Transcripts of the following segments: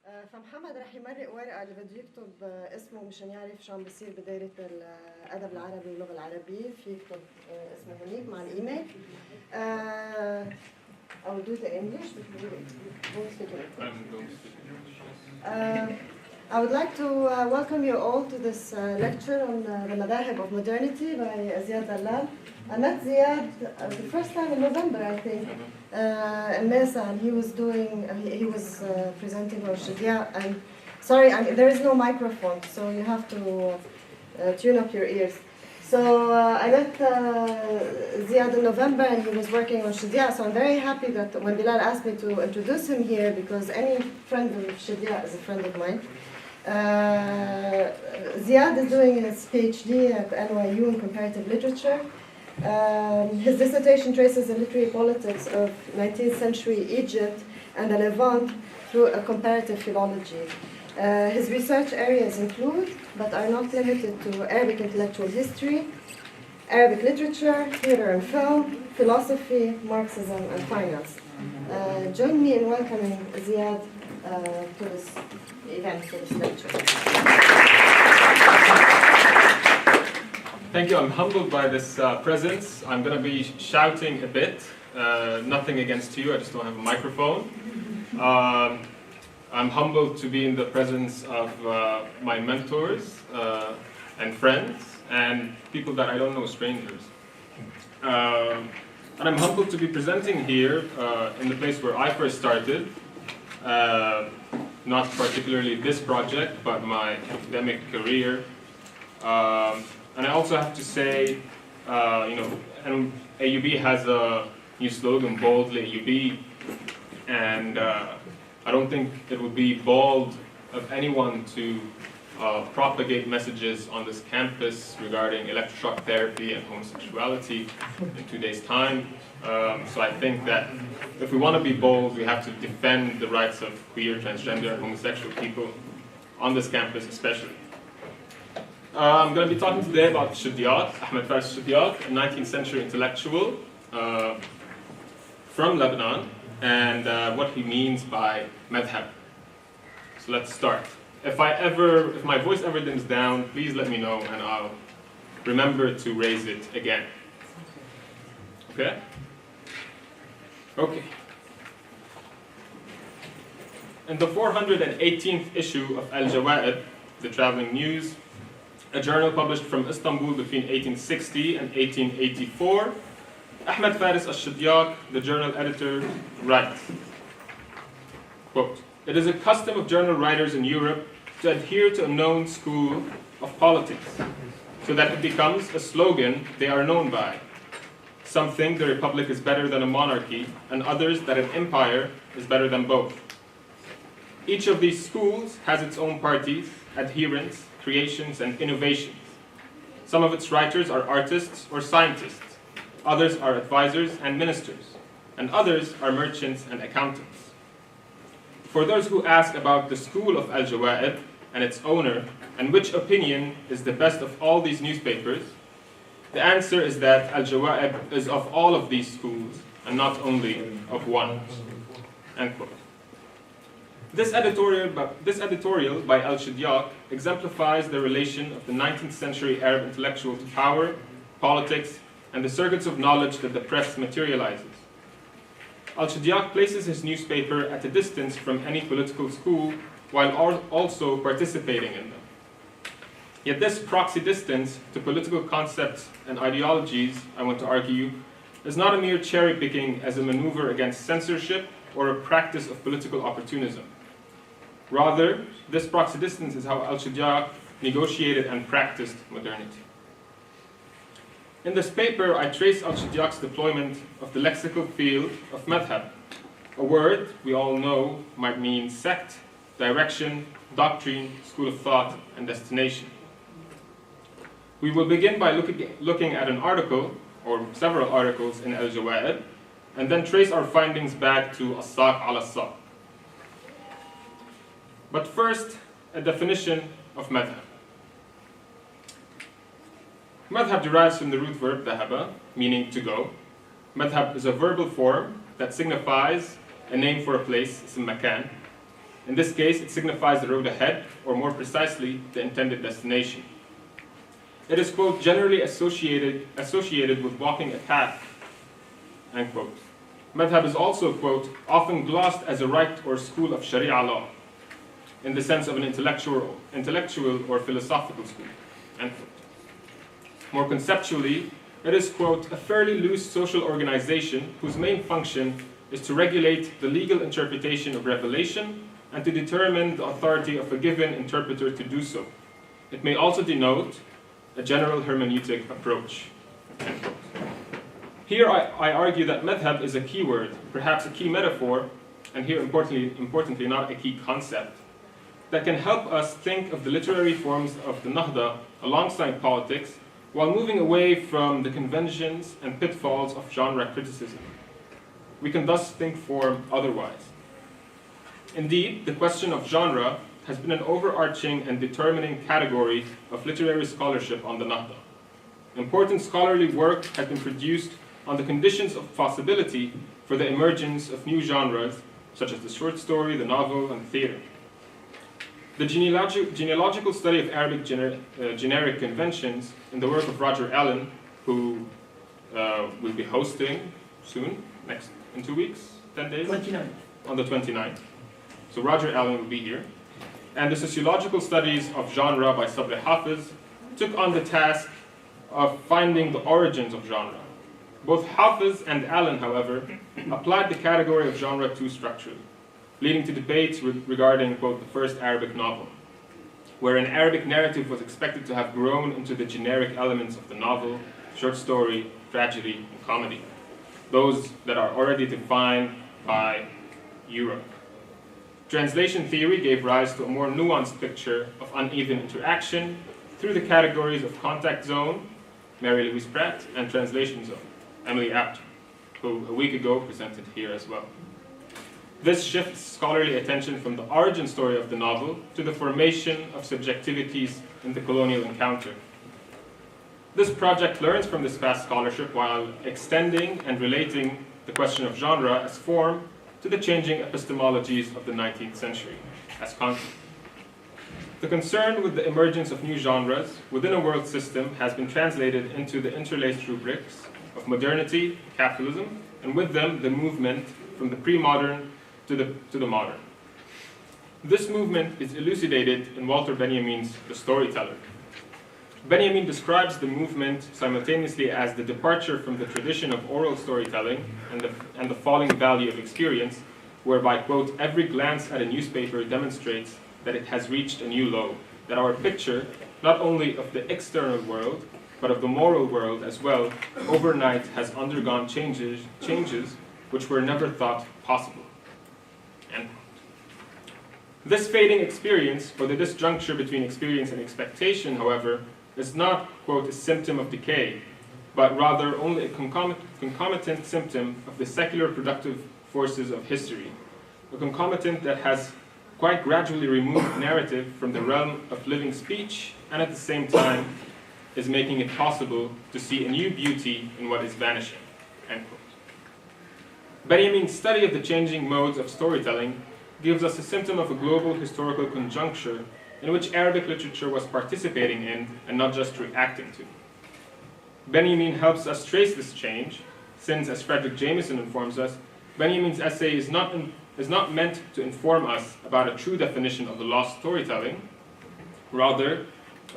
فمحمد رح يمرق ورقة اللي بده يكتب اسمه مشان يعرف شو عم بيصير بدايرة الأدب العربي واللغة العربية، في يكتب اسمه هنيك مع الإيميل. I will do the English because you won't speak English. I would like to welcome you all to this lecture on the Madhāhib of Modernity by Ziad Dallal. I met Ziad the first time in November, I think, in Mesa, and he was presenting Al-Shidyāq. And sorry, there is no microphone, so you have to tune up your ears. So I met Ziad in November, and he was working on Shidya. So I'm very happy that when Bilal asked me to introduce him here, because any friend of Shidya is a friend of mine. Ziad is doing his PhD at NYU in Comparative Literature. His dissertation traces the literary politics of 19th century Egypt and the Levant through a comparative philology. His research areas include, but are not limited to, Arabic intellectual history, Arabic literature, theater and film, philosophy, Marxism, and finance. Join me in welcoming Ziad to this event, to this lecture. Thank you. I'm humbled by this presence. I'm going to be shouting a bit. Nothing against you. I just don't have a microphone. I'm humbled to be in the presence of my mentors and friends and people that I don't know, strangers. And I'm humbled to be presenting here in the place where I first started. Not particularly this project, but my academic career. And I also have to say, and AUB has a new slogan, boldly AUB, and I don't think it would be bold of anyone to propagate messages on this campus regarding electroshock therapy and homosexuality in 2 days' time. So I think that if we want to be bold, we have to defend the rights of queer, transgender, and homosexual people on this campus especially. I'm going to be talking today about Shidyāq, Ahmed Faris Shidya, a 19th century intellectual from Lebanon, and what he means by madhab. So let's start. If my voice ever dims down, please let me know and I'll remember to raise it again. Okay? Okay. In the 418th issue of Al-Jawā'id, the traveling news, a journal published from Istanbul between 1860 and 1884, Ahmed Faris al-Shidyāq, the journal editor, writes, quote, "It is a custom of journal writers in Europe to adhere to a known school of politics, so that it becomes a slogan they are known by. Some think the republic is better than a monarchy, and others that an empire is better than both. Each of these schools has its own parties, adherents, creations, and innovations. Some of its writers are artists or scientists, others are advisors and ministers, and others are merchants and accountants. For those who ask about the school of Al-Jawā'id and its owner, and which opinion is the best of all these newspapers, the answer is that Al-Jawā'id is of all of these schools, and not only of one." End quote. This editorial by Al-Shidyāq exemplifies the relation of the 19th century Arab intellectual to power, politics, and the circuits of knowledge that the press materializes. Al-Shidyāq places his newspaper at a distance from any political school while also participating in them. Yet this proxy distance to political concepts and ideologies, I want to argue, is not a mere cherry picking as a maneuver against censorship or a practice of political opportunism. Rather, this proxy distance is how Al-Shidyāq negotiated and practiced modernity. In this paper, I trace Al-Shidyāq's deployment of the lexical field of madhab, a word we all know might mean sect, direction, doctrine, school of thought, and destination. We will begin by looking at an article, or several articles in Al-Jawā'id, and then trace our findings back to as-saq ala as-saq. But first, a definition of madhab. Madhab derives from the root verb dhahaba, meaning to go. Madhab is a verbal form that signifies a name for a place, ism makan. In this case, it signifies the road ahead, or more precisely, the intended destination. It is, quote, generally associated with walking a path, end quote. Madhab is also, quote, often glossed as a rite or school of Sharia law, in the sense of an intellectual or philosophical school, end quote. More conceptually, it is, quote, a fairly loose social organization whose main function is to regulate the legal interpretation of revelation and to determine the authority of a given interpreter to do so. It may also denote a general hermeneutic approach, end quote. Here I argue that madhab is a key word, perhaps a key metaphor, and here importantly not a key concept, that can help us think of the literary forms of the Nahda alongside politics while moving away from the conventions and pitfalls of genre criticism. We can thus think form otherwise. Indeed, the question of genre has been an overarching and determining category of literary scholarship on the Nahda. Important scholarly work has been produced on the conditions of possibility for the emergence of new genres, such as the short story, the novel, and the theater. The genealogical study of Arabic generic conventions in the work of Roger Allen, who will be hosting soon, in 2 weeks, 10 days? 29. On the 29th. So Roger Allen will be here. And the sociological studies of genre by Sabri Hafiz took on the task of finding the origins of genre. Both Hafiz and Allen, however, applied the category of genre too structurally, leading to debates regarding, quote, the first Arabic novel, where an Arabic narrative was expected to have grown into the generic elements of the novel, short story, tragedy, and comedy, those that are already defined by Europe. Translation theory gave rise to a more nuanced picture of uneven interaction through the categories of contact zone, Mary Louise Pratt, and translation zone, Emily Apter, who a week ago presented here as well. This shifts scholarly attention from the origin story of the novel to the formation of subjectivities in the colonial encounter. This project learns from this past scholarship while extending and relating the question of genre as form to the changing epistemologies of the 19th century as content. The concern with the emergence of new genres within a world system has been translated into the interlaced rubrics of modernity, capitalism, and with them the movement from the pre-modern to the modern. This movement is elucidated in Walter Benjamin's The Storyteller. Benjamin describes the movement simultaneously as the departure from the tradition of oral storytelling and the falling value of experience, whereby, quote, every glance at a newspaper demonstrates that it has reached a new low, that our picture, not only of the external world, but of the moral world as well, overnight has undergone changes which were never thought possible. End quote. This fading experience, or the disjuncture between experience and expectation, however, is not, quote, a symptom of decay, but rather only a concomitant symptom of the secular productive forces of history, a concomitant that has quite gradually removed narrative from the realm of living speech, and at the same time is making it possible to see a new beauty in what is vanishing, end quote. Benjamin's study of the changing modes of storytelling gives us a symptom of a global historical conjuncture in which Arabic literature was participating in and not just reacting to. Benjamin helps us trace this change, since, as Frederick Jameson informs us, Benjamin's essay is not meant to inform us about a true definition of the lost storytelling. Rather,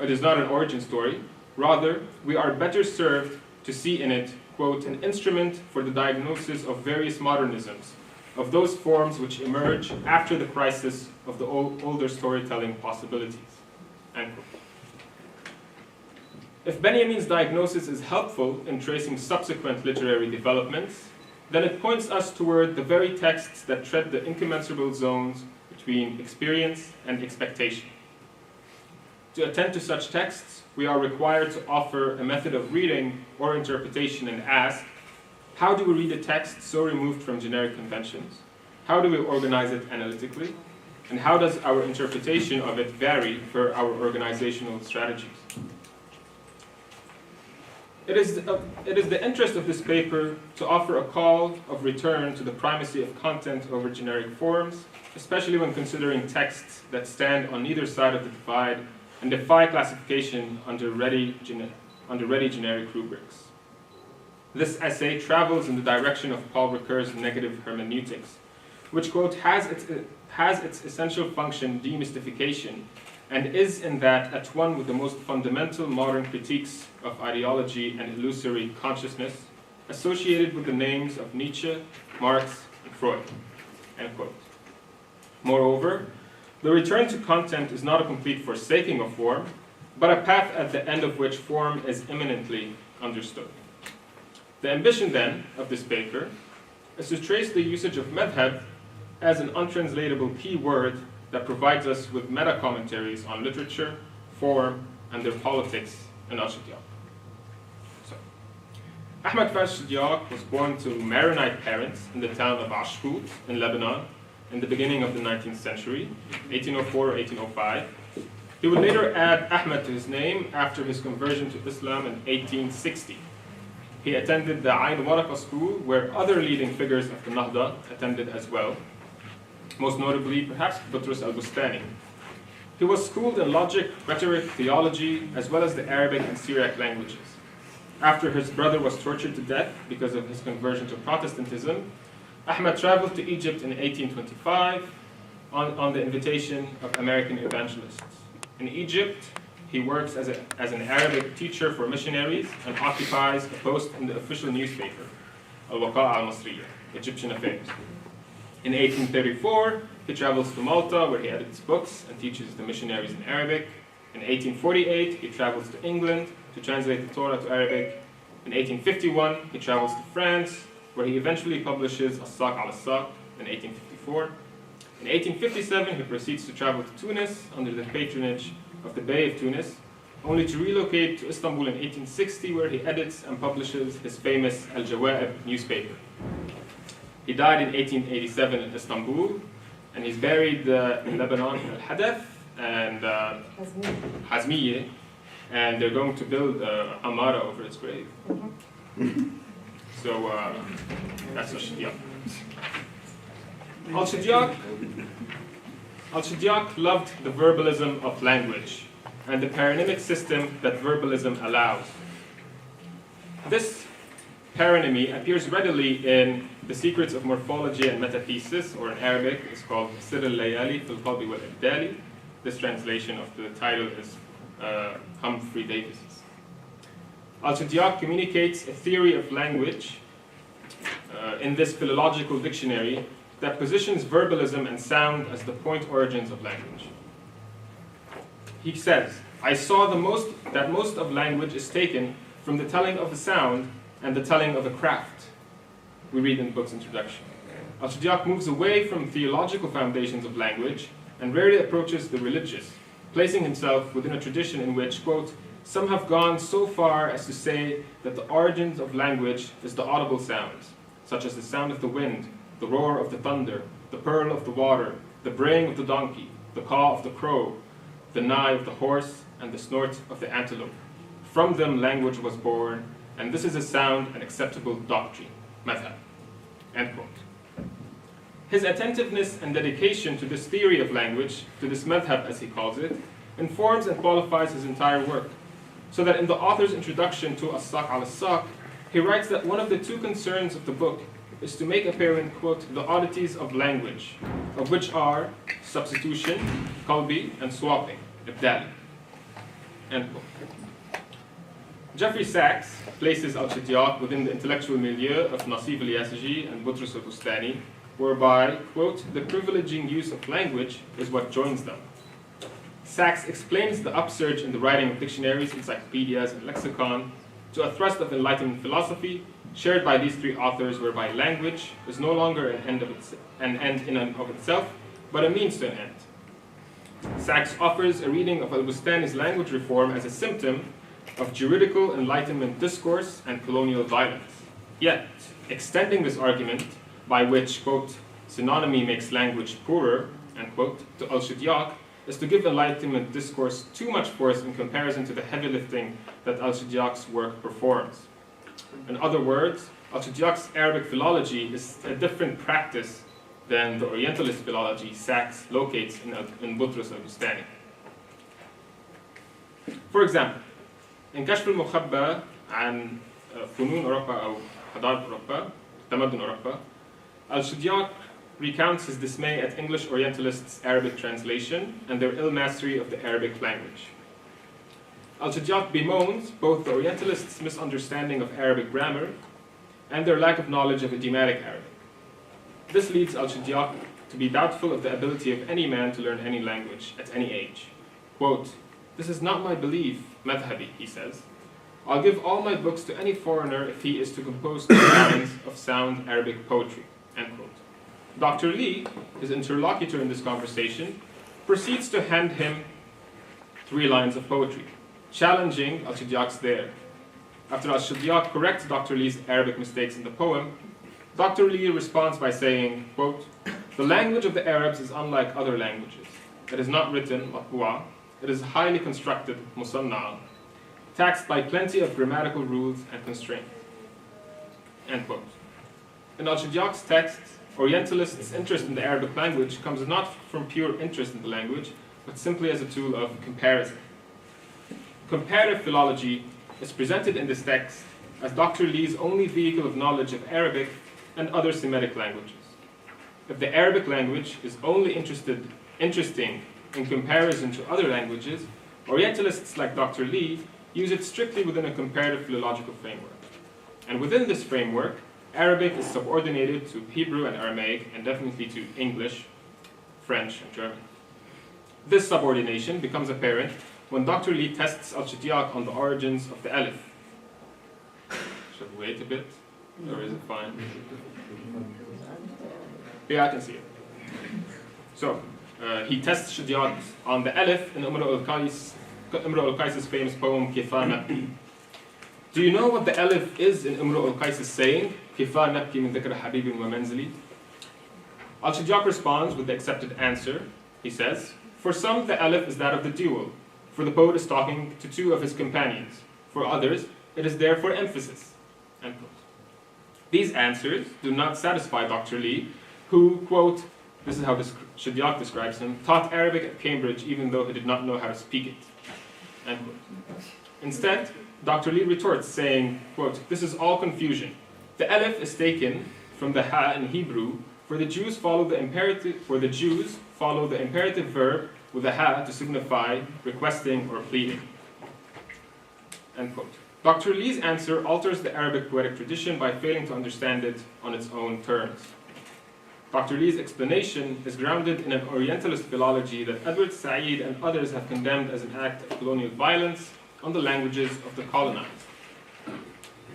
it is not an origin story. Rather, we are better served to see in it, quote, an instrument for the diagnosis of various modernisms, of those forms which emerge after the crisis of the older storytelling possibilities, end quote. If Benjamin's diagnosis is helpful in tracing subsequent literary developments, then it points us toward the very texts that tread the incommensurable zones between experience and expectation. To attend to such texts, we are required to offer a method of reading or interpretation and ask, how do we read a text so removed from generic conventions? How do we organize it analytically? And how does our interpretation of it vary for our organizational strategies? It is the interest of this paper to offer a call of return to the primacy of content over generic forms, especially when considering texts that stand on either side of the divide and defy classification under ready generic rubrics. This essay travels in the direction of Paul Ricoeur's negative hermeneutics, which, quote, has its essential function demystification, and is in that at one with the most fundamental modern critiques of ideology and illusory consciousness associated with the names of Nietzsche, Marx, and Freud, end quote. Moreover, the return to content is not a complete forsaking of form, but a path at the end of which form is imminently understood. The ambition, then, of this paper is to trace the usage of madhab as an untranslatable key word that provides us with meta-commentaries on literature, form, and their politics in Al-Shidyāq. So, Ahmed Al-Shidyāq was born to Maronite parents in the town of Ashkout in Lebanon in the beginning of the 19th century, 1804 or 1805. He would later add Ahmed to his name after his conversion to Islam in 1860. He attended the Ain Waraqa school, where other leading figures of the Nahda attended as well, most notably perhaps Butrus al-Bustani. He was schooled in logic, rhetoric, theology, as well as the Arabic and Syriac languages. After his brother was tortured to death because of his conversion to Protestantism, Ahmed traveled to Egypt in 1825 on the invitation of American evangelists. In Egypt, he works as an Arabic teacher for missionaries and occupies a post in the official newspaper, Al-Waqa' al-Masriya, Egyptian Affairs. In 1834, he travels to Malta, where he edits books and teaches the missionaries in Arabic. In 1848, he travels to England to translate the Torah to Arabic. In 1851, he travels to France, where he eventually publishes As-Saq al-Saq in 1854. In 1857, he proceeds to travel to Tunis under the patronage of the Bey of Tunis, only to relocate to Istanbul in 1860, where he edits and publishes his famous Al-Jawa'ib newspaper. He died in 1887 in Istanbul, and he's buried in Lebanon in Al-Hadath and Hazmiye, and they're going to build a Amara over his grave. So that's Al-Shidyāq. Al-Shidyāq loved the verbalism of language and the paronymic system that verbalism allows. This paronymy appears readily in The Secrets of Morphology and Metathesis, or in Arabic it's called Sir al-Layali fil Qalbi wal Ibdali. This translation of the title is Humphrey Davis's. Al-Shidyāq communicates a theory of language in this philological dictionary that positions verbalism and sound as the point origins of language. He says, I saw that most of language is taken from the telling of a sound and the telling of a craft. We read in the book's introduction. Al-Shidyāq moves away from theological foundations of language and rarely approaches the religious, placing himself within a tradition in which, quote, some have gone so far as to say that the origins of language is the audible sounds, such as the sound of the wind, the roar of the thunder, the purl of the water, the braying of the donkey, the caw of the crow, the neigh of the horse, and the snort of the antelope. From them language was born, and this is a sound and acceptable doctrine, Madha. End quote. His attentiveness and dedication to this theory of language, to this madhab as he calls it, informs and qualifies his entire work, so that in the author's introduction to As-Saq al-Saq, he writes that one of the two concerns of the book is to make apparent, quote, the oddities of language, of which are substitution, qalbi, and swapping, ibdal, end quote. Jeffrey Sachs places Al-Shidyāq within the intellectual milieu of Nasif al-Yasiji and Butrus al-Bustani, whereby, quote, the privileging use of language is what joins them. Sachs explains the upsurge in the writing of dictionaries, encyclopedias, and lexicon to a thrust of Enlightenment philosophy shared by these three authors, whereby language is no longer an end in and of itself, but a means to an end. Sachs offers a reading of al-Bustani's language reform as a symptom of juridical Enlightenment discourse and colonial violence. Yet, extending this argument, by which, quote, synonymy makes language poorer, end quote, to Al-Shidyāq, is to give Enlightenment discourse too much force in comparison to the heavy lifting that Al-Shidyāq's work performs. In other words, Al-Shidyāq's Arabic philology is a different practice than the Orientalist philology Sachs locates in Butros al-Bustani. For example, in كشف المخبى عن فنون أوروبا أو حضارة أوروبا تمدن أوروبا, Al-Shidyāq recounts his dismay at English Orientalists' Arabic translation and their ill mastery of the Arabic language. Al-Shidyāq bemoans both the Orientalists' misunderstanding of Arabic grammar and their lack of knowledge of idiomatic Arabic. This leads Al-Shidyāq to be doubtful of the ability of any man to learn any language at any age. Quote, "This is not my belief, Madhāhib," he says. "I'll give all my books to any foreigner if he is to compose 2 lines of sound Arabic poetry." End quote. Dr. Lee, his interlocutor in this conversation, proceeds to hand him 3 lines of poetry, challenging Al-Shidyāq's there. After Al-Shidyāq corrects Dr. Lee's Arabic mistakes in the poem, Dr. Lee responds by saying, quote, "The language of the Arabs is unlike other languages. It is not written, matbu'a. It is highly constructed, musanna'a, taxed by plenty of grammatical rules and constraints." End quote. In Al-Shidyāq's text, Orientalists' interest in the Arabic language comes not from pure interest in the language, but simply as a tool of comparison. Comparative philology is presented in this text as Dr. Lee's only vehicle of knowledge of Arabic and other Semitic languages. If the Arabic language is only interesting in comparison to other languages, Orientalists like Dr. Lee use it strictly within a comparative philological framework. And within this framework, Arabic is subordinated to Hebrew and Aramaic, and definitely to English, French, and German. This subordination becomes apparent when Dr. Lee tests Al-Shidyāq on the origins of the Alif. Should we wait a bit? Or is it fine? Yeah, I can see it. So, he tests Shidyāq on the Alif in Imru al-Qais's famous poem, Kifa Nabki. Do you know what the Alif is in Imru al-Qais's saying? Kifa Nabki min dhikr habibin wa manzili? Al-Shidyāq responds with the accepted answer. He says, "For some, the Alif is that of the dual, for the poet is talking to 2 of his companions. For others, it is there for emphasis." End quote. These answers do not satisfy Dr. Lee, who, quote, this is how Shidyāq describes him, taught Arabic at Cambridge even though he did not know how to speak it. End quote. Instead, Dr. Lee retorts saying, quote, "This is all confusion. The Alif is taken from the Ha in Hebrew, for the Jews follow the imperative verb with the Ha to signify requesting or pleading." End quote. Dr. Lee's answer alters the Arabic poetic tradition by failing to understand it on its own terms. Dr. Lee's explanation is grounded in an Orientalist philology that Edward Said and others have condemned as an act of colonial violence on the languages of the colonized.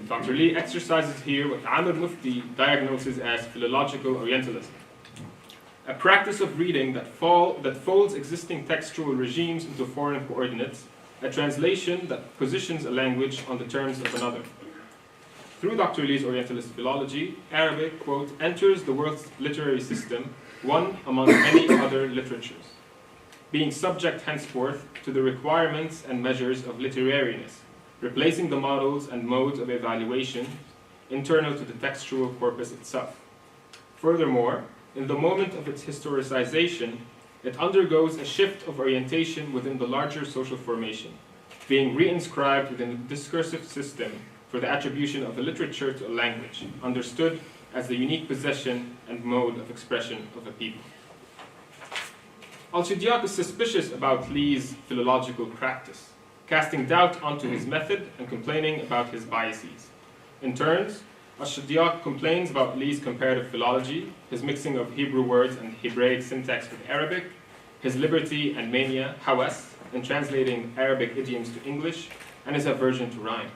Dr. Lee exercises here what Amr Mufti diagnoses as philological Orientalism, a practice of reading that folds existing textual regimes into foreign coordinates, a translation that positions a language on the terms of another. Through Dr. Lee's Orientalist philology, Arabic, quote, "enters the world's literary system, one among many other literatures, being subject henceforth to the requirements and measures of literariness, replacing the models and modes of evaluation internal to the textual corpus itself. Furthermore, in the moment of its historicization, it undergoes a shift of orientation within the larger social formation, being reinscribed within a discursive system for the attribution of a literature to a language, understood as the unique possession and mode of expression of a people." Al-Shidyāq is suspicious about Lee's philological practice, casting doubt onto his method and complaining about his biases. In turn, Al-Shidyāq complains about Lee's comparative philology, his mixing of Hebrew words and Hebraic syntax with Arabic, his liberty and mania, hawas, in translating Arabic idioms to English, and his aversion to rhyme.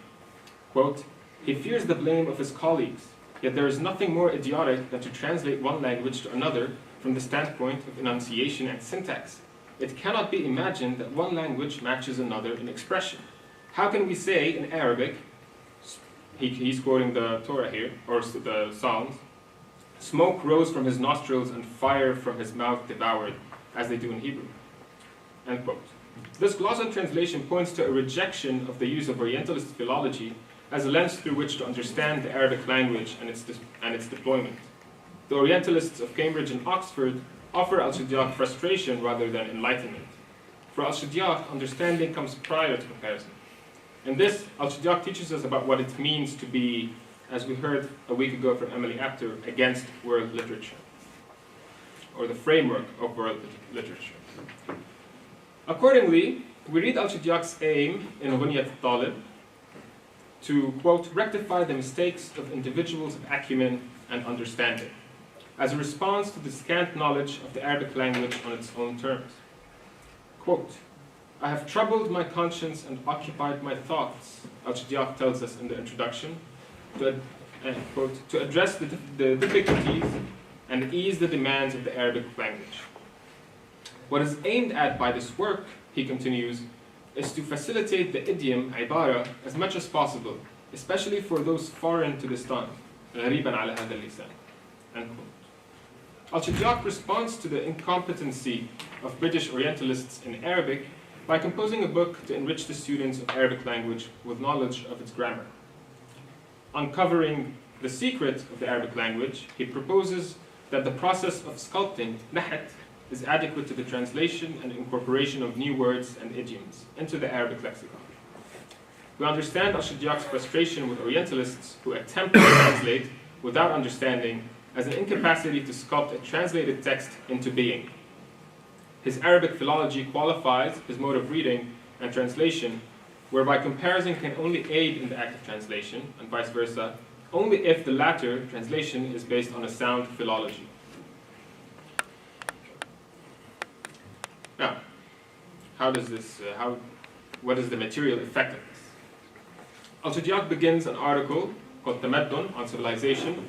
Quote, "He fears the blame of his colleagues, yet there is nothing more idiotic than to translate one language to another from the standpoint of enunciation and syntax. It cannot be imagined that one language matches another in expression. How can we say in Arabic," he's quoting the Torah here, or the Psalms, "smoke rose from his nostrils and fire from his mouth devoured," as they do in Hebrew. End quote. This glossal translation points to a rejection of the use of Orientalist philology as a lens through which to understand the Arabic language and its deployment. The Orientalists of Cambridge and Oxford offer Al-Shidyāq frustration rather than enlightenment. For Al-Shidyāq, understanding comes prior to comparison. In this, Al-Shidyāq teaches us about what it means to be, as we heard a week ago from Emily Apter, against world literature, or the framework of world literature. Accordingly, we read Al-Shidyāq's aim in Ghunyat al-Talib to, quote, rectify the mistakes of individuals of acumen and understanding, as a response to the scant knowledge of the Arabic language on its own terms. Quote, I have troubled my conscience and occupied my thoughts, Al-Shidyāq tells us in the introduction, to address the difficulties and ease the demands of the Arabic language. What is aimed at by this work, he continues, is to facilitate the idiom, ibara, as much as possible, especially for those foreign to this tongue, غريباً على هذا اللسان. End quote. Al-Shidyāq responds to the incompetency of British Orientalists in Arabic by composing a book to enrich the students of Arabic language with knowledge of its grammar. Uncovering the secret of the Arabic language, he proposes that the process of sculpting, nahat, is adequate to the translation and incorporation of new words and idioms into the Arabic lexicon. We understand Al-Shidyāq's frustration with Orientalists who attempt to translate without understanding as an incapacity to sculpt a translated text into being. His Arabic philology qualifies his mode of reading and translation, whereby comparison can only aid in the act of translation, and vice versa, only if the latter, translation, is based on a sound philology. Now, what is the material effect of this? Al-Shidyāq begins an article called Tamaddun on civilization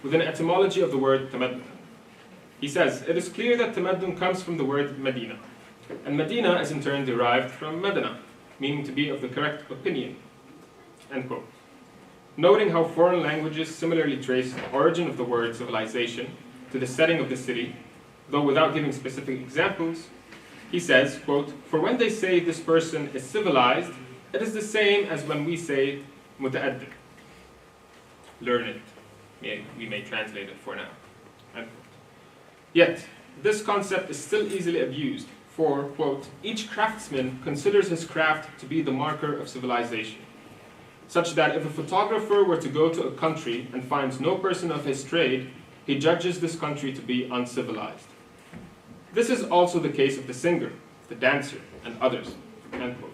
with an etymology of the word Tamaddun. He says, it is clear that Tamaddun comes from the word Medina, and Medina is in turn derived from Madana, meaning to be of the correct opinion. End quote. Noting how foreign languages similarly trace the origin of the word civilization to the setting of the city, though without giving specific examples, he says, quote, for when they say this person is civilized, it is the same as when we say muta'addib, learned. We may translate it for now. End quote. Yet, this concept is still easily abused, for, quote, each craftsman considers his craft to be the marker of civilization, such that if a photographer were to go to a country and finds no person of his trade, he judges this country to be uncivilized. This is also the case of the singer, the dancer, and others, end quote.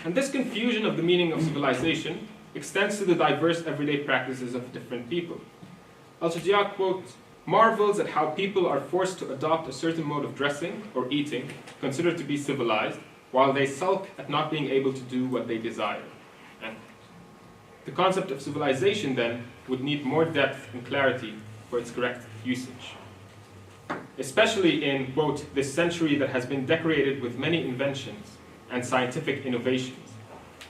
And this confusion of the meaning of civilization extends to the diverse everyday practices of different people. Al-Shidyāq, quote, marvels at how people are forced to adopt a certain mode of dressing or eating, considered to be civilized, while they sulk at not being able to do what they desire. End quote. The concept of civilization, then, would need more depth and clarity for its correct usage. Especially in, quote, this century that has been decorated with many inventions and scientific innovations,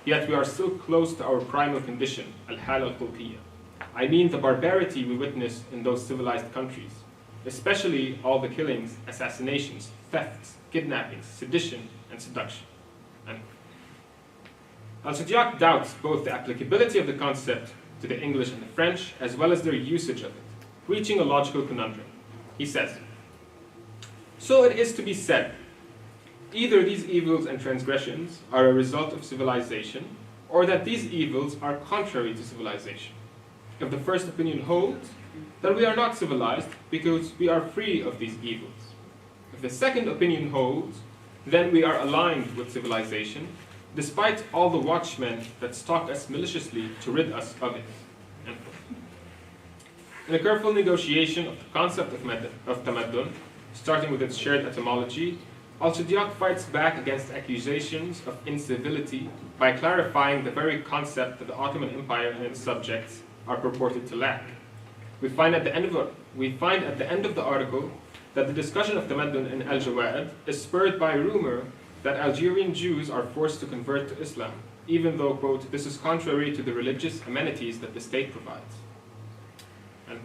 yet we are still close to our primal condition, al-hala al-khulqiyya. I mean the barbarity we witness in those civilized countries, especially all the killings, assassinations, thefts, kidnappings, sedition, and seduction. Al-Shidyāq doubts both the applicability of the concept to the English and the French, as well as their usage of it, reaching a logical conundrum. He says, so it is to be said, either these evils and transgressions are a result of civilization, or that these evils are contrary to civilization. If the first opinion holds, then we are not civilized because we are free of these evils. If the second opinion holds, then we are aligned with civilization, despite all the watchmen that stalk us maliciously to rid us of it. In a careful negotiation of the concept of Tamaddun, starting with its shared etymology, Al-Shidyāq fights back against accusations of incivility by clarifying the very concept that the Ottoman Empire and its subjects are purported to lack. We find at the end of the article that the discussion of Tamaddun in Al-Jawā'id is spurred by a rumor that Algerian Jews are forced to convert to Islam, even though, quote, this is contrary to the religious amenities that the state provides. And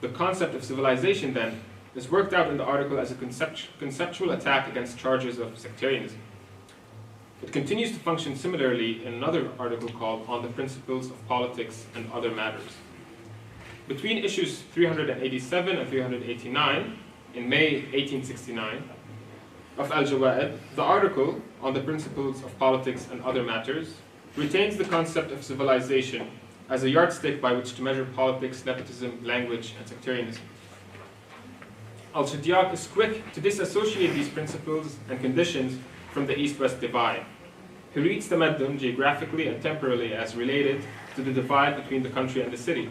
the concept of civilization, then, is worked out in the article as a conceptual attack against charges of sectarianism. It continues to function similarly in another article called On the Principles of Politics and Other Matters. Between issues 387 and 389, in May 1869, of Al-Jawa'id, the article On the Principles of Politics and Other Matters retains the concept of civilization as a yardstick by which to measure politics, nepotism, language, and sectarianism. Al-Shidyāq is quick to disassociate these principles and conditions from the East-West divide. He reads Tamaddun geographically and temporally as related to the divide between the country and the city.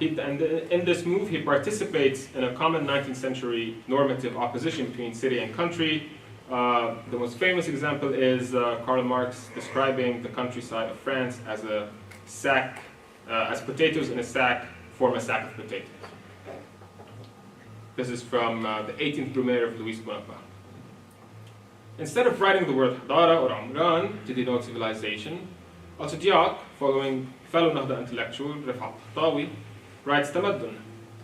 In this move, he participates in a common 19th century normative opposition between city and country. The most famous example is Karl Marx describing the countryside of France as a sack, as potatoes in a sack form a sack of potatoes. This is from the 18th Brumaire of Louis Bonaparte. Instead of writing the word Hadara or Umran to denote civilization, Al-Shidyāq, following fellow Nahda intellectual Rifat Tahtawi, writes Tamaddun.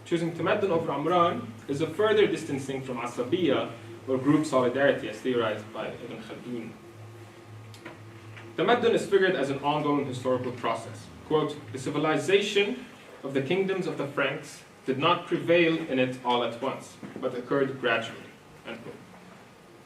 Choosing Tamaddun over Umran is a further distancing from Asabiyya, or group solidarity, as theorized by Ibn Khaldun. Tamaddun is figured as an ongoing historical process. Quote, the civilization of the kingdoms of the Franks did not prevail in it all at once, but occurred gradually. End quote.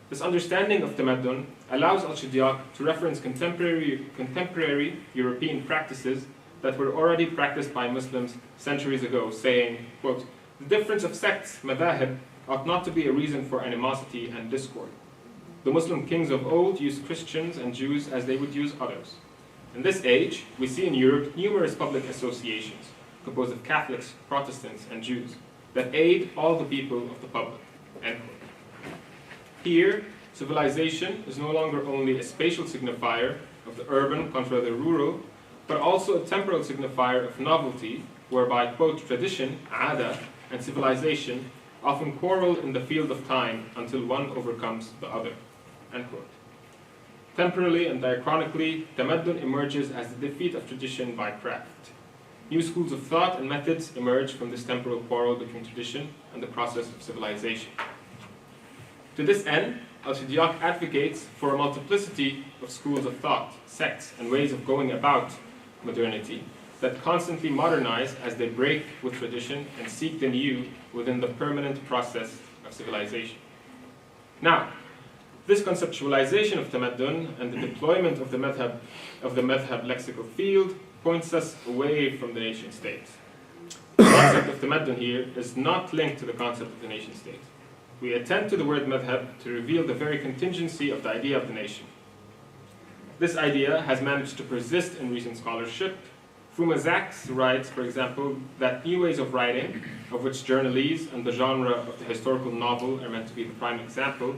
This understanding of Tamaddun allows Al-Shidyāq to reference contemporary European practices that were already practiced by Muslims centuries ago, saying, quote, the difference of sects, Madhāhib, ought not to be a reason for animosity and discord. The Muslim kings of old used Christians and Jews as they would use others. In this age, we see in Europe numerous public associations, composed of Catholics, Protestants, and Jews, that aid all the people of the public. End quote. Here, civilization is no longer only a spatial signifier of the urban contra the rural, but also a temporal signifier of novelty, whereby, quote, tradition, ada, and civilization often quarrel in the field of time until one overcomes the other, end quote. Temporally and diachronically, Tamaddun emerges as the defeat of tradition by craft. New schools of thought and methods emerge from this temporal quarrel between tradition and the process of civilization. To this end, Al-Shidyāq advocates for a multiplicity of schools of thought, sects, and ways of going about modernity that constantly modernize as they break with tradition and seek the new within the permanent process of civilization. Now, this conceptualization of Tamaddun and the deployment of the Madhab lexical field points us away from the nation state. The concept of Tamaddun here is not linked to the concept of the nation state. We attend to the word madhab to reveal the very contingency of the idea of the nation. This idea has managed to persist in recent scholarship. Fuma Zaks writes, for example, that new ways of writing, of which journalese and the genre of the historical novel are meant to be the prime example,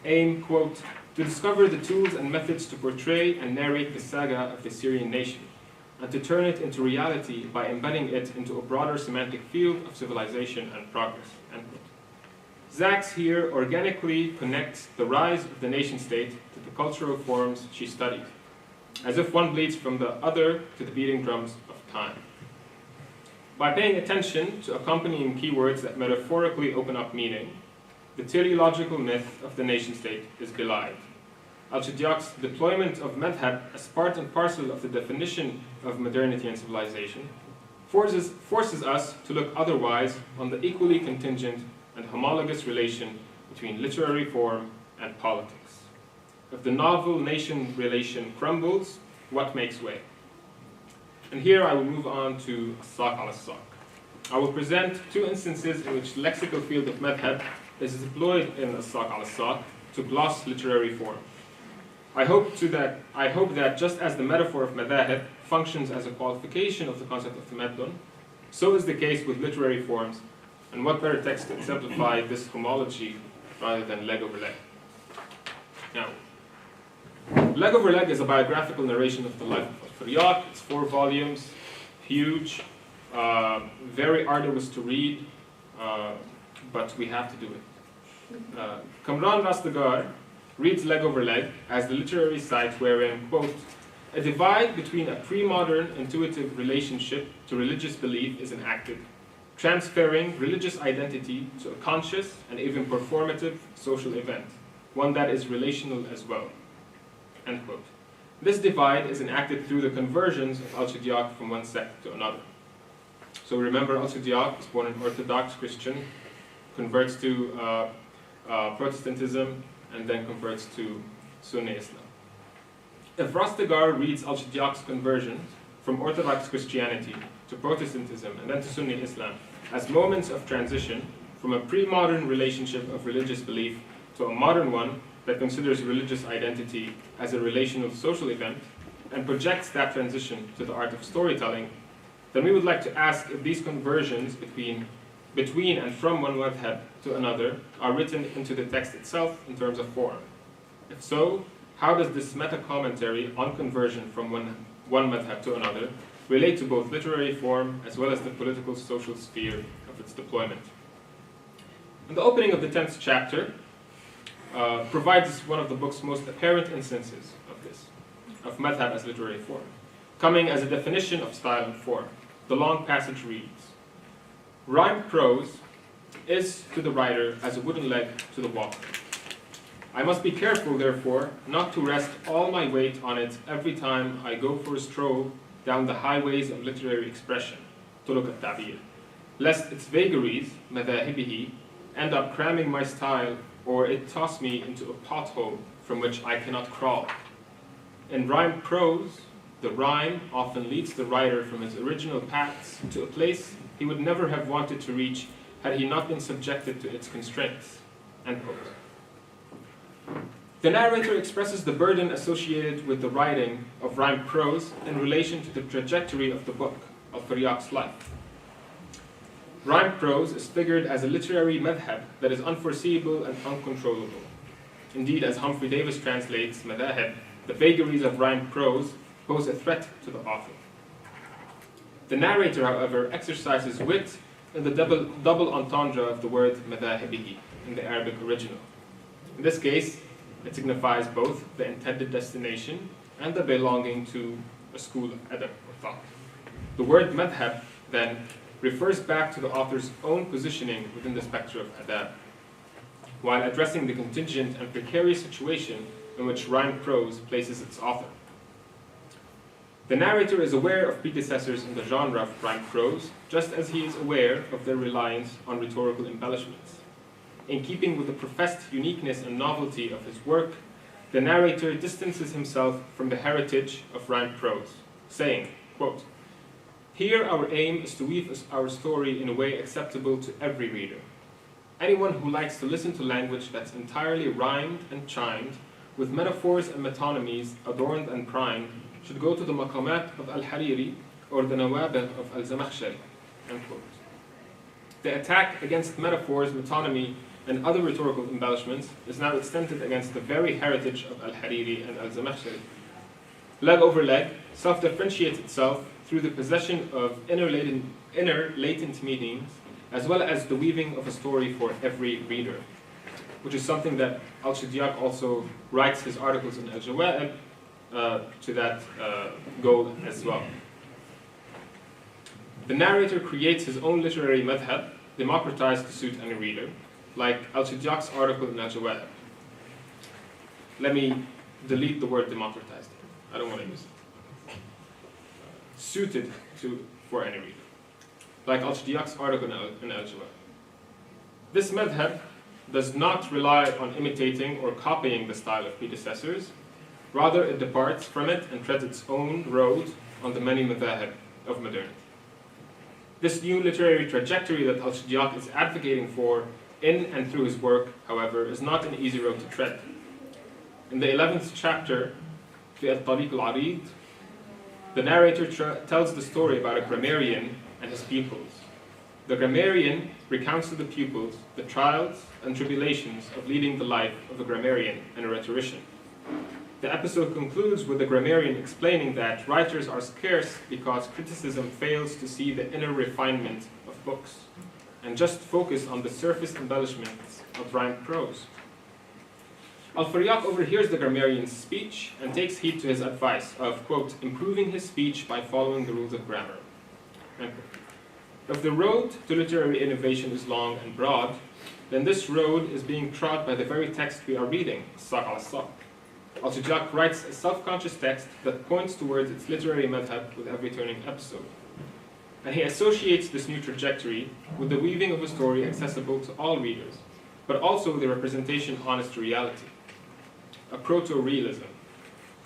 aim, quote, to discover the tools and methods to portray and narrate the saga of the Syrian nation, and to turn it into reality by embedding it into a broader semantic field of civilization and progress, end quote. Zaks here organically connects the rise of the nation-state to the cultural forms she studied, as if one bleeds from the other to the beating drums of time. By paying attention to accompanying keywords that metaphorically open up meaning, the teleological myth of the nation-state is belied. Al-Shidyāq's deployment of madhab as part and parcel of the definition of modernity and civilization forces us to look otherwise on the equally contingent and homologous relation between literary form and politics. If the novel nation relation crumbles, what makes way? And here I will move on to as-saq al-saq. I will present two instances in which the lexical field of madhab is deployed in as-saq al-saq to gloss literary form. I hope that just as the metaphor of madhahib functions as a qualification of the concept of tamaddun, so is the case with literary forms, and what better text to exemplify this homology rather than leg over leg. Now, leg over leg is a biographical narration of the life of Al-Shidyāq. It's 4 volumes, huge, very arduous to read, but we have to do it. Kamran Rastegar reads leg over leg as the literary site wherein, quote, a divide between a pre-modern intuitive relationship to religious belief is enacted, transferring religious identity to a conscious and even performative social event, one that is relational as well. End quote. This divide is enacted through the conversions of Al-Shidyāq from one sect to another. So remember, Al-Shidyāq was born an Orthodox Christian, converts to Protestantism, and then converts to Sunni Islam. If Rastegar reads Al-Shidyāq's conversion from Orthodox Christianity to Protestantism and then to Sunni Islam as moments of transition from a pre-modern relationship of religious belief to a modern one that considers religious identity as a relational social event and projects that transition to the art of storytelling, then we would like to ask if these conversions between and from one madhab to another are written into the text itself in terms of form. If so, how does this meta-commentary on conversion from one madhab to another relate to both literary form as well as the political social sphere of its deployment? And the opening of the 10th chapter provides one of the book's most apparent instances of this, of madhab as literary form, coming as a definition of style and form. The long passage reads, "Rhymed prose is to the writer as a wooden leg to the walker. I must be careful, therefore, not to rest all my weight on it every time I go for a stroll down the highways of literary expression, turuq al-ta'bir, lest its vagaries, madhahibihi, end up cramming my style or it toss me into a pothole from which I cannot crawl. In rhymed prose, the rhyme often leads the writer from his original paths to a place he would never have wanted to reach had he not been subjected to its constraints." End quote. The narrator expresses the burden associated with the writing of rhymed prose in relation to the trajectory of the book, Al-Shidyāq's life. Rhymed prose is figured as a literary madhab that is unforeseeable and uncontrollable. Indeed, as Humphrey Davis translates Madhāhib, the vagaries of rhymed prose pose a threat to the author. The narrator, however, exercises wit in the double entendre of the word madhahibihi in the Arabic original. In this case, it signifies both the intended destination and the belonging to a school of adab or thought. The word madhab, then, refers back to the author's own positioning within the spectrum of adab, while addressing the contingent and precarious situation in which rhymed prose places its author. The narrator is aware of predecessors in the genre of rhymed prose, just as he is aware of their reliance on rhetorical embellishments. In keeping with the professed uniqueness and novelty of his work, the narrator distances himself from the heritage of rhymed prose, saying, quote, "Here our aim is to weave our story in a way acceptable to every reader. Anyone who likes to listen to language that's entirely rhymed and chimed, with metaphors and metonymies adorned and primed, should go to the maqamat of Al-Hariri or the nawabih of Al-Zamakhshari." End quote. The attack against metaphors, metonymy, and other rhetorical embellishments is now extended against the very heritage of Al-Hariri and Al-Zamakhshari. Leg over leg, self-differentiates itself through the possession of inner latent meanings, as well as the weaving of a story for every reader, which is something that Al-Shidyāq also writes his articles in Al-Jawā'ib to that goal as well. The narrator creates his own literary madhab, democratized to suit any reader, like Al-Shidyāq's article in Al-Jawā'ib. Let me delete the word democratized. I don't want to use it. Suited for any reader, like Al-Shidyāq's article in Al-Jawā'ib. This madhab does not rely on imitating or copying the style of predecessors. Rather, it departs from it and treads its own road on the many madhāhib of modernity. This new literary trajectory that Al-Shidyāq is advocating for in and through his work, however, is not an easy road to tread. In the 11th chapter, في الطريق العريض, the narrator tells the story about a grammarian and his pupils. The grammarian recounts to the pupils the trials and tribulations of leading the life of a grammarian and a rhetorician. The episode concludes with the grammarian explaining that writers are scarce because criticism fails to see the inner refinement of books and just focus on the surface embellishments of rhymed prose. Al-Shidyāq overhears the grammarian's speech and takes heed to his advice of, quote, improving his speech by following the rules of grammar. If the road to literary innovation is long and broad, then this road is being trod by the very text we are reading, As-Saq al-Saq. Al-Shidyāq writes a self-conscious text that points towards its literary madhab with every turning episode. And he associates this new trajectory with the weaving of a story accessible to all readers, but also the representation honest to reality, a proto-realism.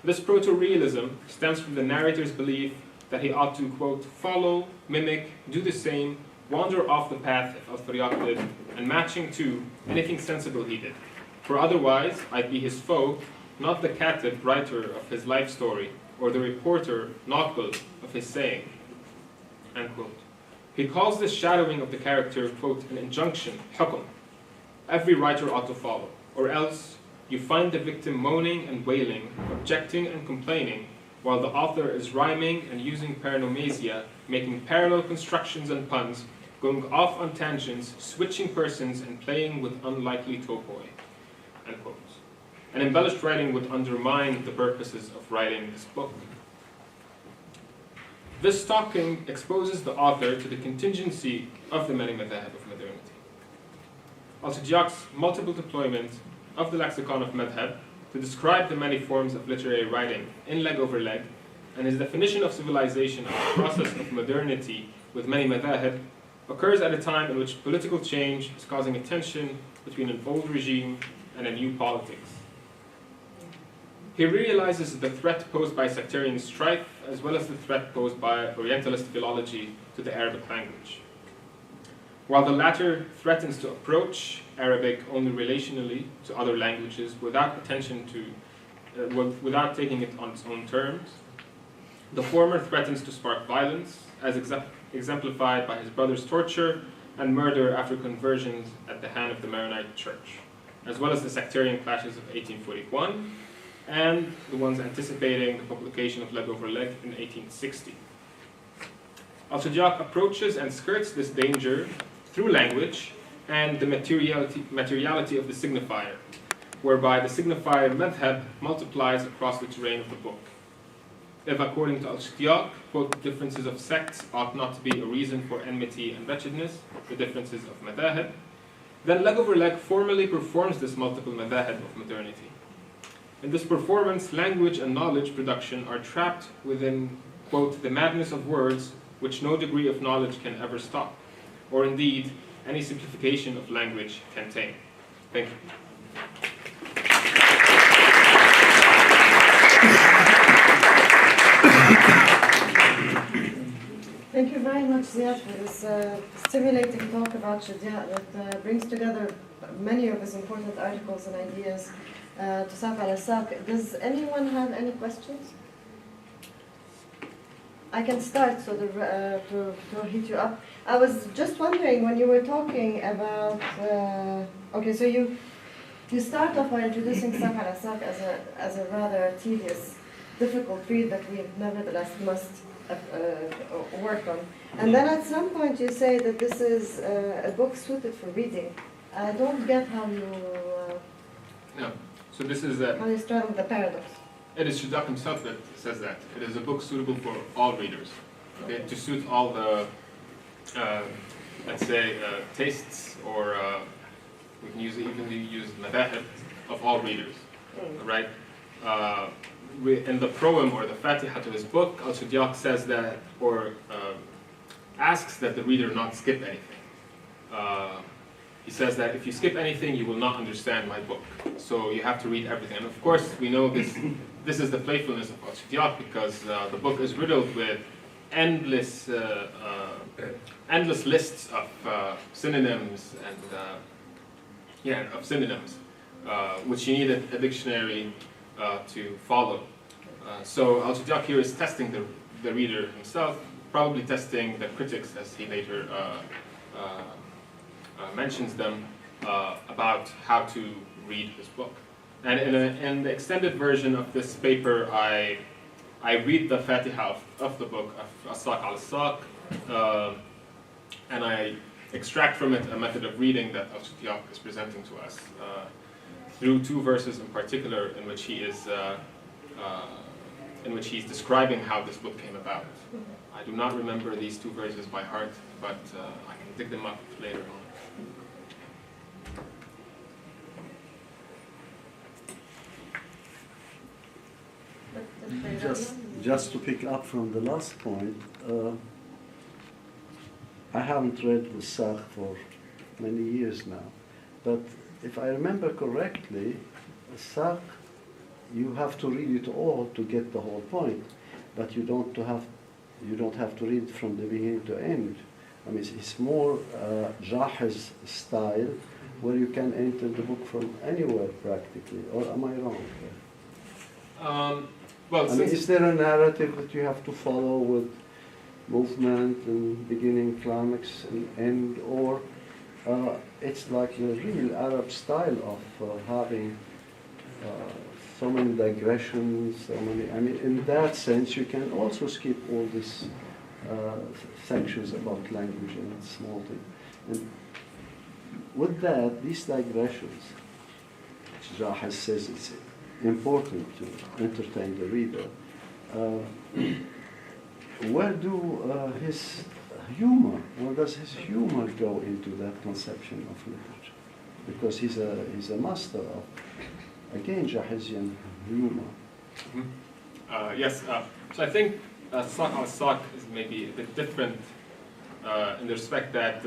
This proto-realism stems from the narrator's belief that he ought to, quote, follow, mimic, do the same, wander off the path if Al-Shidyāq did, and matching to anything sensible he did. For otherwise, I'd be his foe, not the katib, writer of his life story, or the reporter, naql, of his saying, end quote. He calls this shadowing of the character, quote, an injunction, hukm. Every writer ought to follow, or else you find the victim moaning and wailing, objecting and complaining, while the author is rhyming and using paranomasia, making parallel constructions and puns, going off on tangents, switching persons, and playing with unlikely topoi, end quote. And embellished writing would undermine the purposes of writing this book. This stalking exposes the author to the contingency of the many madhāhib of modernity. Al-Shidyāq's multiple deployment of the lexicon of madhab to describe the many forms of literary writing in leg over leg, and his definition of civilization as a process of modernity with many madhāhib occurs at a time in which political change is causing a tension between an old regime and a new politics. He realizes the threat posed by sectarian strife as well as the threat posed by Orientalist philology to the Arabic language. While the latter threatens to approach Arabic only relationally to other languages without attention to, without taking it on its own terms, the former threatens to spark violence, as exemplified by his brother's torture and murder after conversions at the hand of the Maronite Church, as well as the sectarian clashes of 1841, and the ones anticipating the publication of Leg Over Leg in 1860. Al-Shidyāq approaches and skirts this danger through language and the materiality of the signifier, whereby the signifier madhab multiplies across the terrain of the book. If, according to Al-Shidyāq, quote, differences of sects ought not to be a reason for enmity and wretchedness, the differences of madhāhib, then Leg Over Leg formally performs this multiple madhāhib of modernity. In this performance, language and knowledge production are trapped within, quote, the madness of words which no degree of knowledge can ever stop, or indeed, any simplification of language can tame. Thank you. Thank you very much, Ziad, for this stimulating talk about Shidya that brings together many of his important articles and ideas to As-Saq al-Saq. Does anyone have any questions? I can start so to heat you up. I was just wondering when you were talking about, okay, so you start off by introducing As-Saq al-Saq as a rather tedious, difficult read that we nevertheless must work on. And then at some point you say that this is a book suited for reading. I don't get how you... No. So this is how you start with the paradox. It is Shidyāq himself that says that. It is a book suitable for all readers, okay? To suit all the, let's say, tastes, or we can even use madhāhib of all readers, right? In the proem or the Fatiha to his book, Al-Shidyāq says that, or asks that the reader not skip anything. He says that if you skip anything, you will not understand my book. So you have to read everything. And of course, we know this is the playfulness of Al-Shidyāq, because the book is riddled with endless lists of synonyms and which you need a dictionary to follow. So Al-Shidyāq here is testing the reader himself, probably testing the critics, as he later mentions them, about how to read his book. And in the extended version of this paper, I read the Fatiha of the book, of As-Saq al-Saq, and I extract from it a method of reading that Al-Shidyāq is presenting to us, through two verses in particular in which he is in which he's describing how this book came about. I do not remember these two verses by heart, but I can dig them up later on. Just to pick up from the last point, I haven't read the Sakh for many years now, but if I remember correctly, the Sakh, you have to read it all to get the whole point, but you don't have to read it from the beginning to end. I mean, it's more Jahiz style, where you can enter the book from anywhere practically, or am I wrong? Well, I mean, is there a narrative that you have to follow with movement and beginning, climax, and end, or it's like the real Arab style of having so many digressions, so many, I mean, in that sense, you can also skip all these sections about language and small things. And with that, these digressions, which Jahiz says it's important to entertain the reader, where does his humor go into that conception of literature? Because he's a master of, again, Jahizian humor. Yes, so I think Sakh al-Sakh is maybe a bit different in the respect that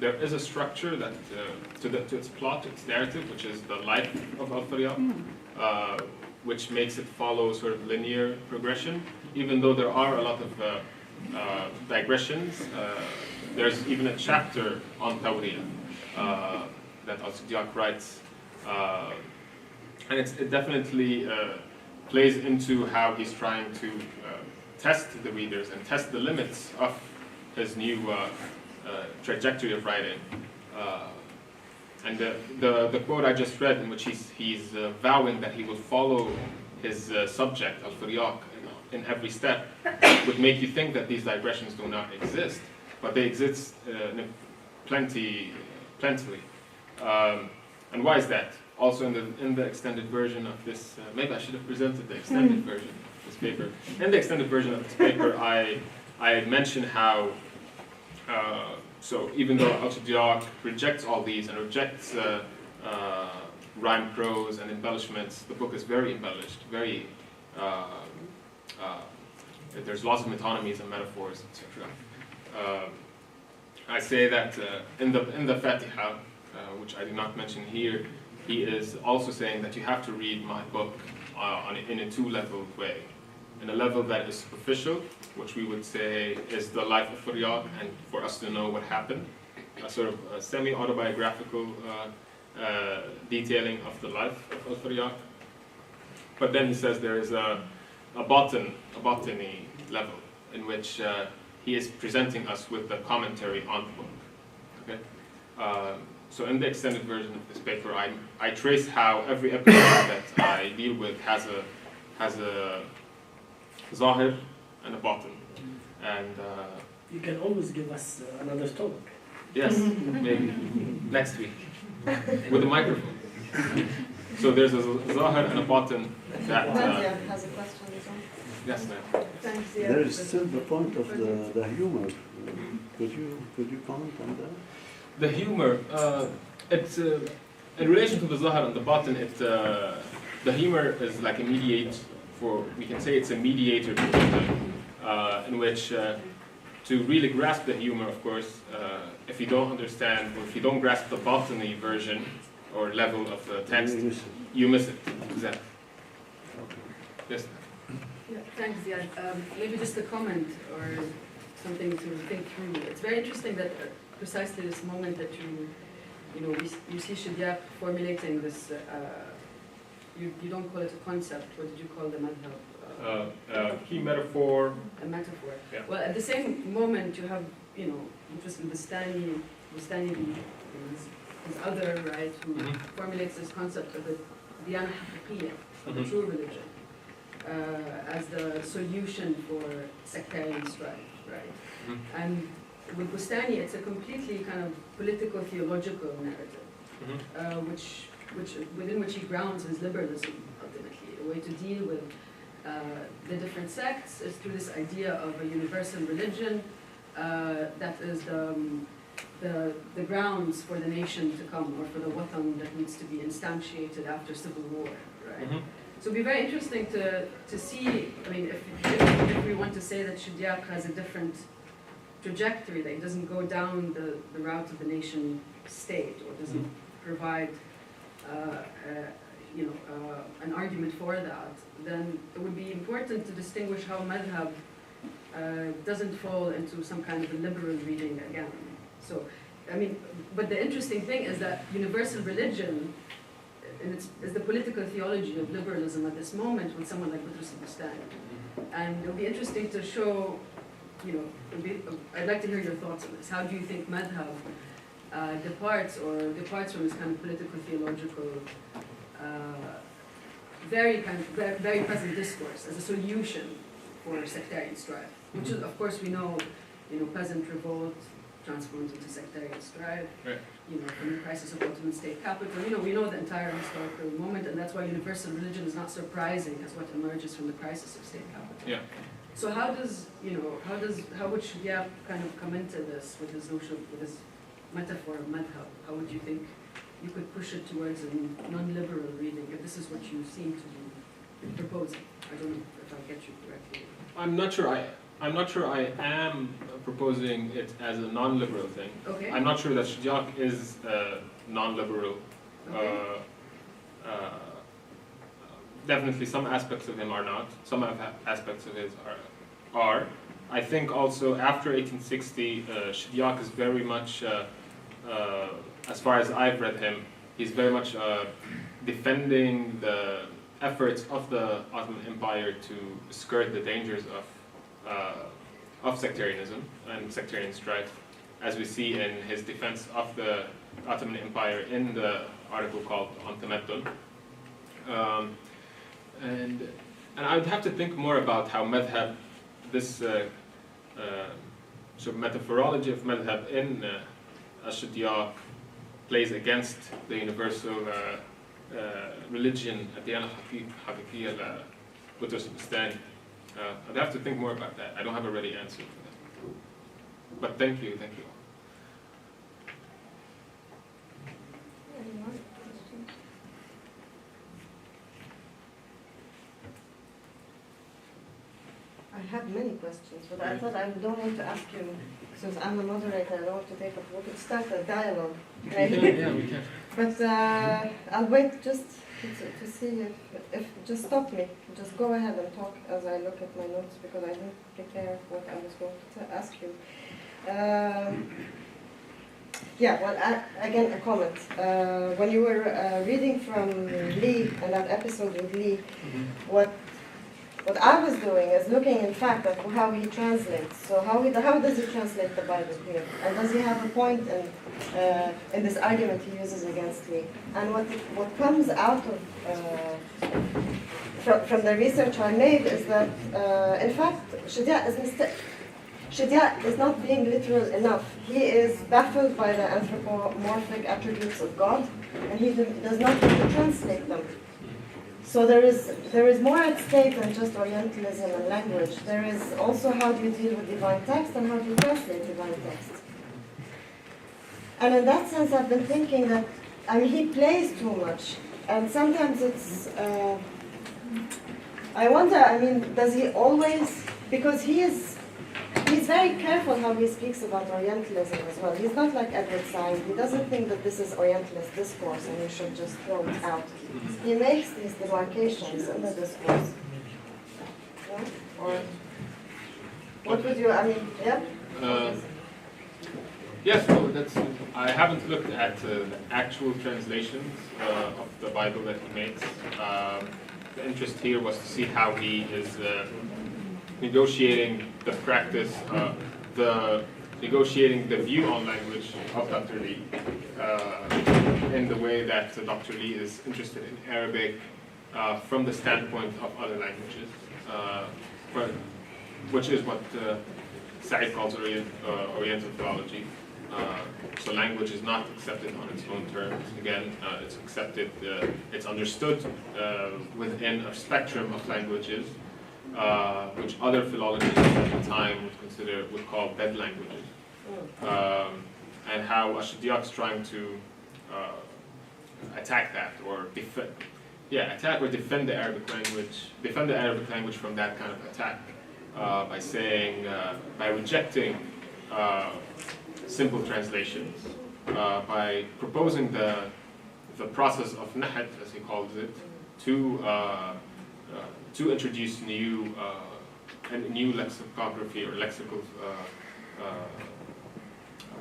there is a structure that to its plot, its narrative, which is the life of Al-Shidyāq, which makes it follow sort of linear progression, even though there are a lot of digressions. There's even a chapter on Tawriyah that Al-Shidyāq writes, and it definitely plays into how he's trying to test the readers and test the limits of his new trajectory of writing. And the quote I just read, in which he's vowing that he will follow his subject, Al-Shidyāq, in every step, would make you think that these digressions do not exist, but they exist plentifully. And why is that? Also in the extended version of this, maybe I should have presented the extended version of this paper. In the extended version of this paper, I mentioned how, so even though Al-Shidyāq rejects all these and rejects rhyme, prose, and embellishments, the book is very embellished, very, there's lots of metonymies and metaphors, etc. I say that in the Fatiha, which I did not mention here, he is also saying that you have to read my book in a two-level way. In a level that is superficial, which we would say is the life of Shidyāq, and for us to know what happened, a sort of a semi-autobiographical detailing of the life of Shidyāq. But then he says there is a botany level in which he is presenting us with the commentary on the book. Okay? So in the extended version of this paper, I trace how every episode that I deal with has a Zahir and a bottom. And you can always give us another talk. Yes, maybe next week with a microphone. So there's a Zahir and a bottom that. Madha has a question as well. Yes, ma'am. Thanks, There is still the point of the humor. Could you comment on that? The humor, it's in relation to the Zahir and the bottom. The humor is like a mediate for, we can say it's a mediator in which to really grasp the humor, of course, if you don't understand or if you don't grasp the botany version or level of the text, you miss it. Exactly. Okay. Yes. Yeah, thanks, Ziad. Maybe just a comment or something to think through. It's very interesting that precisely this moment that you see Shidya formulating this, you don't call it a concept, what did you call the Madha? Key metaphor. A metaphor. Yeah. Well, at the same moment you have, interesting Bustani, his other, right, who formulates this concept of the Diyana Haqiqiyya, of the true religion, as the solution for sectarian strife, right? And with Bustani, it's a completely kind of political, theological narrative, within which he grounds his liberalism, ultimately, a way to deal with the different sects is through this idea of a universal religion that is the grounds for the nation to come, or for the watan that needs to be instantiated after civil war, right? Mhm. So it'd be very interesting to see, I mean, if we want to say that Shidyāq has a different trajectory, that it doesn't go down the route of the nation state, or doesn't provide an argument for that, then it would be important to distinguish how Madhab doesn't fall into some kind of a liberal reading again. So, I mean, but the interesting thing is that universal religion is the political theology of liberalism at this moment with someone like Boutros Boutros. And it'll be interesting to show, I'd like to hear your thoughts on this. How do you think Madhab departs from this kind of political theological very present discourse as a solution for sectarian strife, which is, of course, we know, peasant revolt transformed into sectarian strife, right. From the crisis of Ottoman state capital. We know the entire historical moment, and that's why universal religion is not surprising as what emerges from the crisis of state capital. Yeah. So how would Shidyāq kind of come into this with his notion, with his metaphor of madhab? How would you think you could push it towards a non-liberal reading, if this is what you seem to be proposing? I don't know if I get you correctly. I'm not sure I am proposing it as a non-liberal thing. Okay. I'm not sure that Shidyāq is non-liberal. Okay. Definitely some aspects of him are not. Some aspects of his are. I think also after 1860, Shidyāq is very much, as far as I've read him, he's very much defending the efforts of the Ottoman Empire to skirt the dangers of sectarianism and sectarian strife, as we see in his defense of the Ottoman Empire in the article called On Tamaddun. And I would have to think more about how madhab, this sort of metaphorology of madhab in Al-Shidyāq plays against the universal religion at the end of Haqiqiyya Boutros Boutros. I'd have to think more about that. I don't have a ready answer for that. But thank you. Any more questions? I have many questions, but I thought I don't want to ask you, since I'm the moderator, I don't want to take up. We could start a dialogue. Maybe. Yeah, we can. But I'll wait just to see if just stop me. Just go ahead and talk as I look at my notes, because I didn't prepare what I was going to ask you. Again, a comment. When you were reading from Lee and that episode with Lee, what I was doing is looking, in fact, at how he translates. So how does he translate the Bible here? And does he have a point in this argument he uses against Lee? And what comes out of from the research I made is that, in fact, Shidya is not being literal enough. He is baffled by the anthropomorphic attributes of God, and he does not want to translate them. So there is more at stake than just Orientalism and language. There is also how do you deal with divine text and how do you translate divine text. And in that sense, I've been thinking that, he plays too much. And sometimes it's, I wonder, does he always, because he's very careful how he speaks about Orientalism as well. He's not like Edward Said. He doesn't think that this is Orientalist discourse and you should just throw it out. He makes these demarcations in the discourse. Yeah? Or what would you, yeah? Yes, no, I haven't looked at the actual translations of the Bible that he makes. The interest here was to see how he is negotiating the practice, negotiating the view on language of Dr. Lee in the way that Dr. Lee is interested in Arabic from the standpoint of other languages, which is what Said calls Oriental theology. So language is not accepted on its own terms. Again, it's accepted, it's understood within a spectrum of languages. which other philologists at the time would call dead languages, and how Al-Shidyāq is trying to attack that or defend the Arabic language from that kind of attack by saying by rejecting simple translations, by proposing the process of nahat, as he calls it, to introduce new lexicography or lexical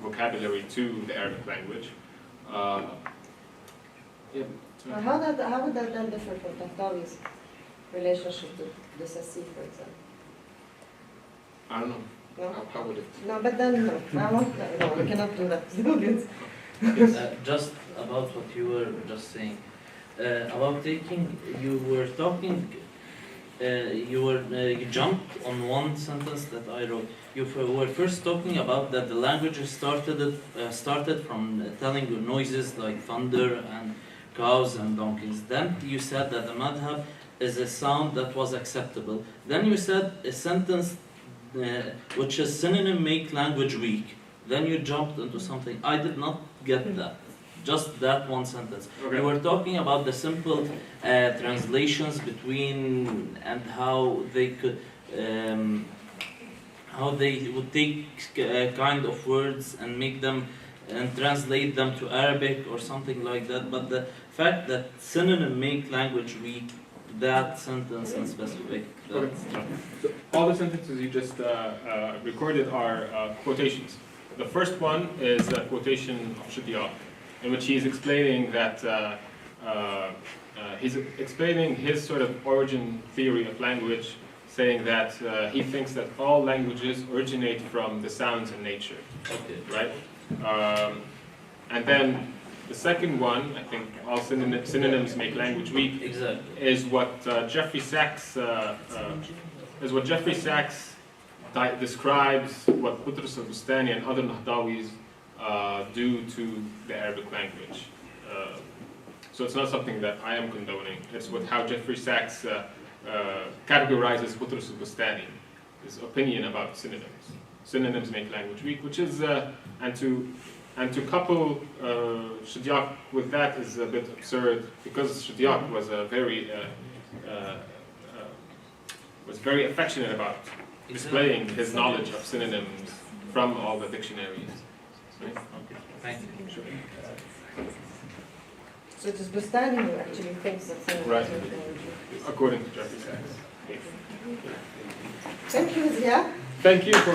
vocabulary to the Arabic language. How would that then differ from Tahtawi's relationship to the Sassi, for example? I don't know. No? How would it? No, but then no. No, we cannot do that to the audience. Just about what you were just saying, about taking, you were talking, you jumped on one sentence that I wrote. You were first talking about that the languages started from telling you noises like thunder and cows and donkeys. Then you said that the madhab is a sound that was acceptable. Then you said a sentence which is synonym make language weak. Then you jumped into something. I did not get that. Just that one sentence. Okay. You were talking about the simple translations between and how they could, how they would take kind of words and make them and translate them to Arabic or something like that. But the fact that synonym make language weak, that sentence in specific. Okay. So all the sentences you just recorded are quotations. The first one is a quotation of Shidya, in which he's explaining that he's explaining his sort of origin theory of language, saying that he thinks that all languages originate from the sounds in nature. Okay. Right? And then the second one, I think all synonyms make language weak, Exactly. is what Jeffrey Sachs describes what Boutros al-Bustani and other Nahdawis do to the Arabic language. So it's not something that I am condoning. It's how Jeffrey Sachs categorizes Boutros al-Bustani, his opinion about synonyms. Synonyms make language weak, which is and to couple Shidyāq with that is a bit absurd, because Shidyāq was very affectionate about displaying his knowledge of synonyms from all the dictionaries. Right? Okay. Thank you. Sure. So it is Bustani who actually thinks that synonyms Right. make language weak. According to Jeffrey Sachs. Thank you, Ziad. Thank you for